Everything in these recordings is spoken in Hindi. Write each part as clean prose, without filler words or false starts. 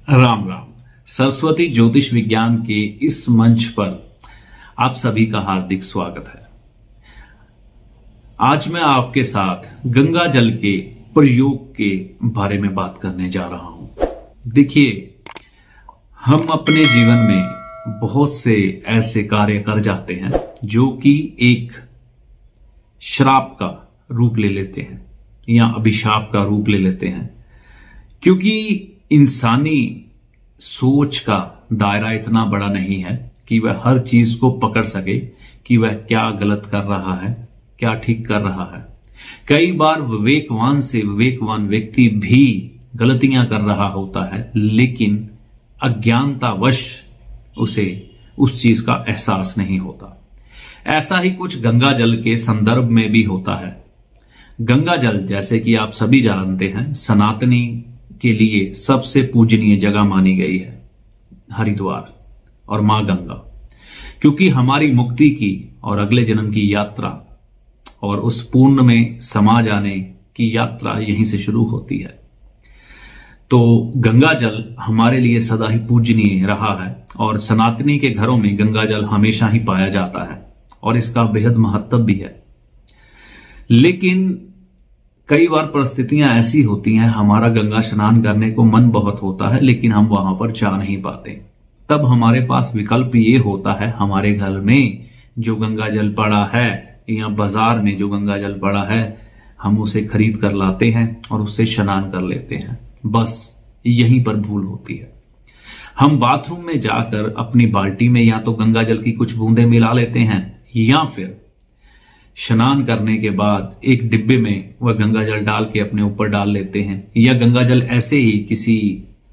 राम राम। सरस्वती ज्योतिष विज्ञान के इस मंच पर आप सभी का हार्दिक स्वागत है। आज मैं आपके साथ गंगा जल के प्रयोग के बारे में बात करने जा रहा हूं। देखिए, हम अपने जीवन में बहुत से ऐसे कार्य कर जाते हैं जो कि एक श्राप का रूप ले लेते हैं या अभिशाप का रूप ले लेते हैं, क्योंकि इंसानी सोच का दायरा इतना बड़ा नहीं है कि वह हर चीज को पकड़ सके कि वह क्या गलत कर रहा है, क्या ठीक कर रहा है। कई बार विवेकवान से विवेकवान व्यक्ति भी गलतियां कर रहा होता है, लेकिन अज्ञानतावश उसे उस चीज का एहसास नहीं होता। ऐसा ही कुछ गंगा जल के संदर्भ में भी होता है। गंगा जल, जैसे कि आप सभी जानते हैं, सनातनी के लिए सबसे पूजनीय जगह मानी गई है, हरिद्वार और मां गंगा, क्योंकि हमारी मुक्ति की और अगले जन्म की यात्रा और उस पूर्ण में समा जाने की यात्रा यहीं से शुरू होती है। तो गंगा जल हमारे लिए सदा ही पूजनीय रहा है और सनातनी के घरों में गंगा जल हमेशा ही पाया जाता है और इसका बेहद महत्व भी है। लेकिन कई बार परिस्थितियां ऐसी होती हैं, हमारा गंगा स्नान करने को मन बहुत होता है लेकिन हम वहां पर जा नहीं पाते। तब हमारे पास विकल्प ये होता है, हमारे घर में जो गंगा जल पड़ा है या बाजार में जो गंगा जल पड़ा है, हम उसे खरीद कर लाते हैं और उससे स्नान कर लेते हैं। बस यहीं पर भूल होती है। हम बाथरूम में जाकर अपनी बाल्टी में या तो गंगा जल की कुछ बूंदें मिला लेते हैं या फिर स्नान करने के बाद एक डिब्बे में वह गंगा जल डाल के अपने ऊपर डाल लेते हैं, या गंगा जल ऐसे ही किसी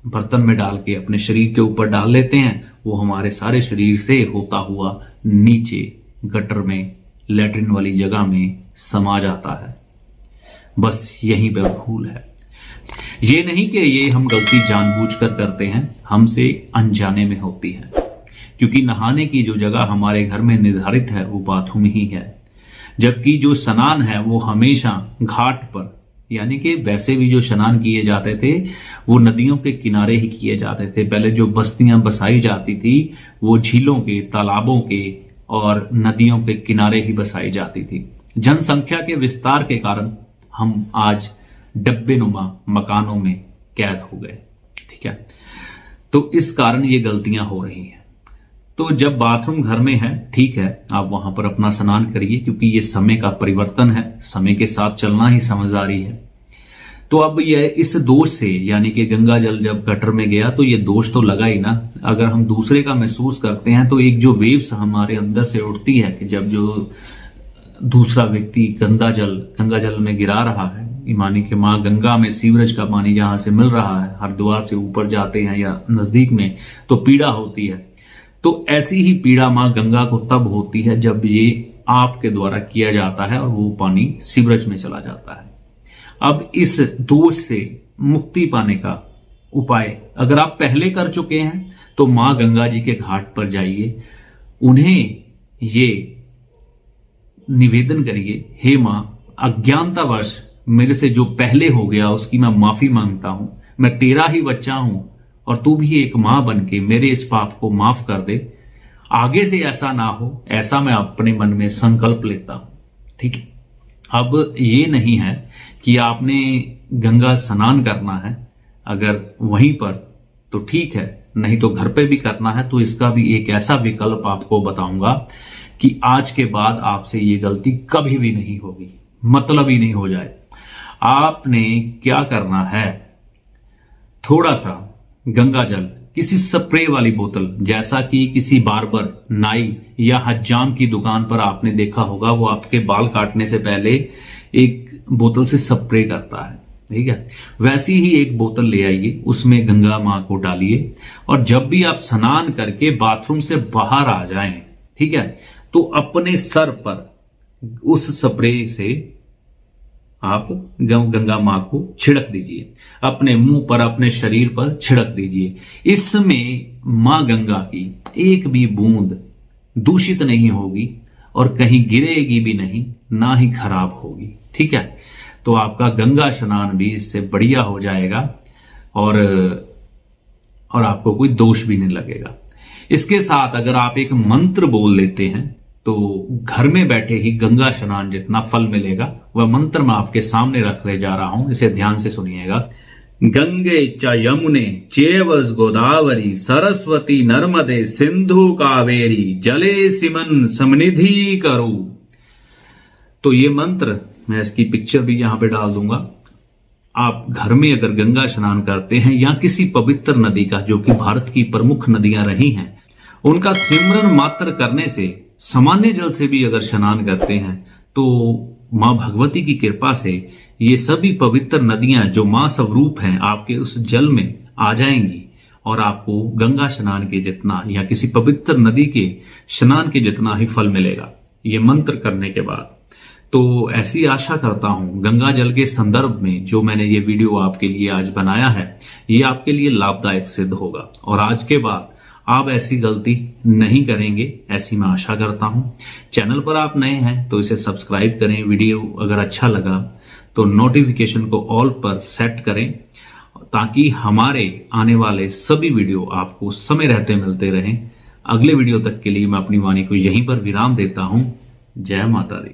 बर्तन में डाल के अपने शरीर के ऊपर डाल लेते हैं। वो हमारे सारे शरीर से होता हुआ नीचे गटर में, लैट्रिन वाली जगह में समा जाता है। बस यहीं पर भूल है। ये नहीं कि ये हम गलती जानबूझकर करते हैं, हमसे अनजाने में होती है, क्योंकि नहाने की जो जगह हमारे घर में निर्धारित है वो बाथरूम ही है, जबकि जो स्नान है वो हमेशा घाट पर, यानी कि वैसे भी जो स्नान किए जाते थे वो नदियों के किनारे ही किए जाते थे। पहले जो बस्तियां बसाई जाती थी वो झीलों के, तालाबों के और नदियों के किनारे ही बसाई जाती थी। जनसंख्या के विस्तार के कारण हम आज डब्बेनुमा मकानों में कैद हो गए, ठीक है। तो इस कारण ये गलतियां हो रही हैं। तो जब बाथरूम घर में है, ठीक है, आप वहां पर अपना स्नान करिए, क्योंकि ये समय का परिवर्तन है, समय के साथ चलना ही समझदारी है। तो अब ये इस दोष से, यानी कि गंगा जल जब गटर में गया तो ये दोष तो लगा ही ना। अगर हम दूसरे का महसूस करते हैं तो एक जो वेव्स हमारे अंदर से उठती है कि जब जो दूसरा व्यक्ति गंगा जल में गिरा रहा है, मानी कि माँ गंगा में सीवरेज का पानी जहां से मिल रहा है, हरिद्वार से ऊपर जाते हैं या नजदीक में, तो पीड़ा होती है। तो ऐसी ही पीड़ा मां गंगा को तब होती है जब ये आपके द्वारा किया जाता है और वो पानी सीवरेज में चला जाता है। अब इस दोष से मुक्ति पाने का उपाय अगर आप पहले कर चुके हैं तो मां गंगा जी के घाट पर जाइए, उन्हें ये निवेदन करिए, हे मां, अज्ञानतावश मेरे से जो पहले हो गया उसकी मैं माफी मांगता हूं। मैं तेरा ही बच्चा हूं और तू भी एक मां बन के मेरे इस पाप को माफ कर दे। आगे से ऐसा ना हो, ऐसा मैं अपने मन में संकल्प लेता हूं, ठीक है। अब ये नहीं है कि आपने गंगा स्नान करना है, अगर वहीं पर तो ठीक है, नहीं तो घर पे भी करना है। तो इसका भी एक ऐसा विकल्प आपको बताऊंगा कि आज के बाद आपसे ये गलती कभी भी नहीं होगी, मतलब ही नहीं हो जाए। आपने क्या करना है, थोड़ा सा गंगा जल किसी स्प्रे वाली बोतल, जैसा कि किसी बार्बर, नाई या हज्जाम की दुकान पर आपने देखा होगा, वो आपके बाल काटने से पहले एक बोतल से स्प्रे करता है, ठीक है। वैसी ही एक बोतल ले आइए, उसमें गंगा मां को डालिए और जब भी आप स्नान करके बाथरूम से बाहर आ जाएं, ठीक है, तो अपने सर पर उस स्प्रे से आप गंगा मां को छिड़क दीजिए, अपने मुंह पर, अपने शरीर पर छिड़क दीजिए। इसमें मां गंगा की एक भी बूंद दूषित नहीं होगी और कहीं गिरेगी भी नहीं, ना ही खराब होगी, ठीक है। तो आपका गंगा स्नान भी इससे बढ़िया हो जाएगा और और आपको कोई दोष भी नहीं लगेगा। इसके साथ अगर आप एक मंत्र बोल लेते हैं तो घर में बैठे ही गंगा स्नान जितना फल मिलेगा। वह मंत्र मैं आपके सामने रखने जा रहा हूं, इसे ध्यान से सुनिएगा। गंगे च यमुने चैव गोदावरी सरस्वती नर्मदे सिंधु कावेरी जले सिमन समनिधि करो। तो ये मंत्र मैं इसकी पिक्चर भी यहां पे डाल दूंगा। आप घर में अगर गंगा स्नान करते हैं या किसी पवित्र नदी का, जो कि भारत की प्रमुख नदियां रही हैं, उनका सिमरन मात्र करने से, सामान्य जल से भी अगर स्नान करते हैं तो मां भगवती की कृपा से ये सभी पवित्र नदियां जो मां स्वरूप हैं आपके उस जल में आ जाएंगी और आपको गंगा स्नान के जितना या किसी पवित्र नदी के स्नान के जितना ही फल मिलेगा ये मंत्र करने के बाद। तो ऐसी आशा करता हूं गंगा जल के संदर्भ में जो मैंने ये वीडियो आपके लिए आज बनाया है ये आपके लिए लाभदायक सिद्ध होगा और आज के बाद आप ऐसी गलती नहीं करेंगे, ऐसी मैं आशा करता हूं। चैनल पर आप नए हैं तो इसे सब्सक्राइब करें। वीडियो अगर अच्छा लगा तो नोटिफिकेशन को ऑल पर सेट करें ताकि हमारे आने वाले सभी वीडियो आपको समय रहते मिलते रहें। अगले वीडियो तक के लिए मैं अपनी वाणी को यहीं पर विराम देता हूं। जय माता दी।